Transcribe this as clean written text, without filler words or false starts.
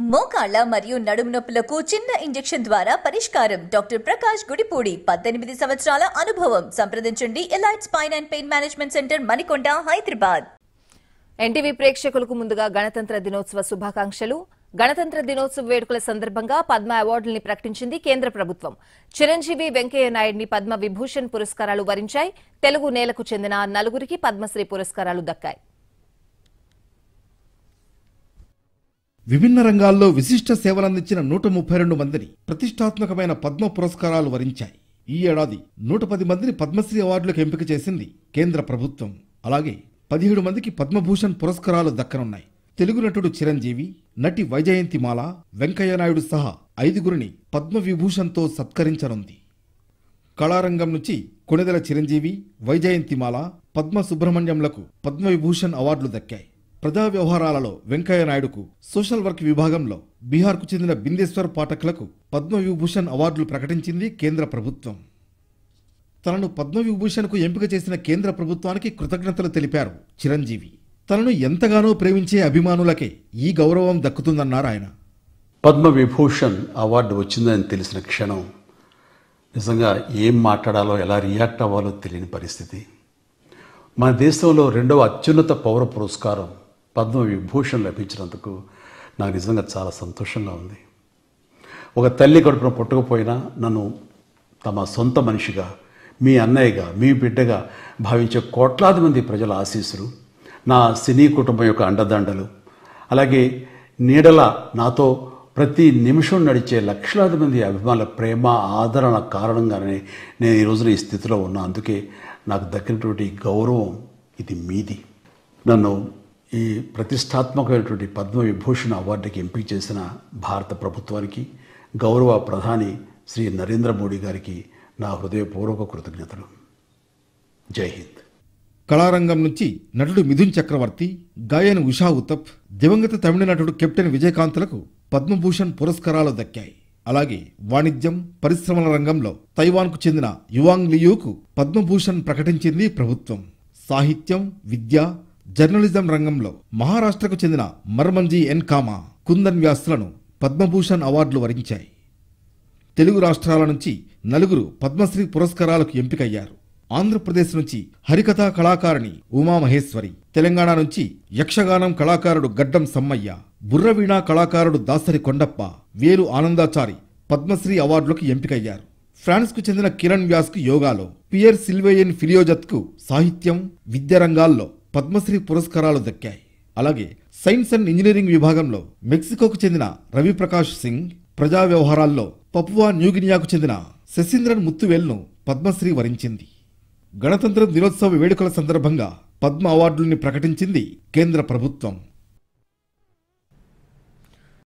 మోకాళ్ళ మరియు నడుము నొప్పులకు చిన్న ఇంజెక్షన్ ద్వారా పరిష్కారం. డాక్టర్ ప్రకాష్ గుడిపూడి, 18 సంవత్సరాల అనుభవం. సంప్రదించండి. Elite spine and pain management centre, Manikonda, Hyderabad. NTV ప్రేక్షకులకు ముందుగా గణతంత్ర దినోత్సవ శుభాకాంక్షలు. గణతంత్ర దినోత్సవ వేడుకల సందర్భంగా పద్మ అవార్డుల్ని ప్రకటించింది కేంద్ర ప్రభుత్వం. చిరంజీవి, వెంకయ్య నాయుడిని పద్మ విభూషణ్ పురస్కారాలు వరించాయి. తెలుగు నేలకు చెందిన 4గురికి పద్మశ్రీ పురస్కారాలు దక్కాయి. విభిన్న రంగాల్లో విశిష్ట సేవలందించిన 132 మందిని ప్రతిష్టాత్మకమైన పద్మ పురస్కారాలు వరించాయి. ఈ ఏడాది 110 మందిని పద్మశ్రీ అవార్డులకు ఎంపిక చేసింది కేంద్ర ప్రభుత్వం. అలాగే 17 మందికి పద్మభూషణ్ పురస్కారాలు దక్కనున్నాయి. తెలుగు నటుడు చిరంజీవి, నటి వైజయంతిమాల, వెంకయ్య నాయుడు సహా 5గురిని పద్మవిభూషణ్తో సత్కరించనుంది. కళారంగం నుంచి కొణిదెల చిరంజీవి, వైజయంతిమాల, పద్మ సుబ్రహ్మణ్యంలకు పద్మవిభూషణ్ అవార్డులు దక్కాయి. ప్రజా వ్యవహారాలలో వెంకయ్య నాయుడుకు, సోషల్ వర్క్ విభాగంలో బీహార్కు చెందిన బిందేశ్వర్ పాఠక్లకు పద్మవిభూషణ్ అవార్డులు ప్రకటించింది కేంద్ర ప్రభుత్వం. తనను పద్మవిభూషణ్కు ఎంపిక చేసిన కేంద్ర ప్రభుత్వానికి కృతజ్ఞతలు తెలిపారు చిరంజీవి. తనను ఎంతగానో ప్రేమించే అభిమానులకే ఈ గౌరవం దక్కుతుందన్నారు ఆయన. పద్మవిభూషణ్ అవార్డు వచ్చిందని తెలిసిన క్షణం నిజంగా ఏం మాట్లాడాలో, ఎలా రియాక్ట్ అవ్వాలో తెలియని పరిస్థితి. మన దేశంలో 2వ అత్యున్నత పౌర పురస్కారం పద్మవిభూషణ్ లభించినందుకు నాకు నిజంగా చాలా సంతోషంగా ఉంది. ఒక తల్లి కడుపున పుట్టకపోయినా నన్ను తమ సొంత మనిషిగా, మీ అన్నయ్యగా, మీ బిడ్డగా భావించే కోట్లాది మంది ప్రజల ఆశీస్సులు, నా సినీ కుటుంబం యొక్క అండదండలు, అలాగే నీడల నాతో ప్రతి నిమిషం నడిచే లక్షలాది మంది అభిమానుల ప్రేమ, ఆదరణ కారణంగానే నేను ఈ రోజున ఈ స్థితిలో ఉన్నా. అందుకే నాకు దక్కినటువంటి గౌరవం ఇది మీది. నన్ను ఈ ప్రతిష్టాత్మకమైనటువంటి పద్మవిభూషణ్ అవార్డుకి ఎంపిక చేసిన భారత ప్రభుత్వానికి, గౌరవ ప్రధాని శ్రీ నరేంద్ర మోడీ గారికి నా హృదయపూర్వక కృతజ్ఞతలు. జై హింద్. కళారంగం నుంచి నటుడు మిథున్ చక్రవర్తి, గాయని ఉషా ఉతప్, దివంగత తమిళ నటుడు కెప్టెన్ విజయకాంత్లకు పద్మభూషణ్ పురస్కారాలు దక్కాయి. అలాగే వాణిజ్యం, పరిశ్రమల రంగంలో తైవాన్కు చెందిన యువాంగ్ లియూకు పద్మభూషణ్ ప్రకటించింది ప్రభుత్వం. సాహిత్యం, విద్య, జర్నలిజం రంగంలో మహారాష్ట్రకు చెందిన మర్మంజీ ఎన్ కామా, కుందన్ వ్యాస్లను పద్మభూషణ్ అవార్డులు వరించాయి. తెలుగు రాష్ట్రాల నుంచి 4గురు పద్మశ్రీ పురస్కారాలకు ఎంపికయ్యారు. ఆంధ్రప్రదేశ్ నుంచి హరికథా కళాకారిణి ఉమామహేశ్వరి, తెలంగాణ నుంచి యక్షగానం కళాకారుడు గడ్డం సమ్మయ్య, బుర్రవీణా కళాకారుడు దాసరి కొండప్ప, వేలు ఆనందాచారి పద్మశ్రీ అవార్డులకు ఎంపికయ్యారు. ఫ్రాన్స్కు చెందిన కిరణ్ వ్యాస్కు యోగాలో, పియర్ సిల్వేయన్ ఫిలియోజత్కు సాహిత్యం, విద్యా రంగాల్లో పద్మశ్రీ పురస్కారాలు దక్కాయి. అలాగే సైన్స్ అండ్ ఇంజనీరింగ్ విభాగంలో మెక్సికోకు చెందిన రవిప్రకాష్ సింగ్, ప్రజా వ్యవహారాల్లో పపువా న్యూగినియాకు చెందిన శశీంద్రన్ ముత్తువేల్ను పద్మశ్రీ వరించింది. గణతంత్ర దినోత్సవ వేడుకల సందర్భంగా పద్మ అవార్డుల్ని ప్రకటించింది కేంద్ర ప్రభుత్వం.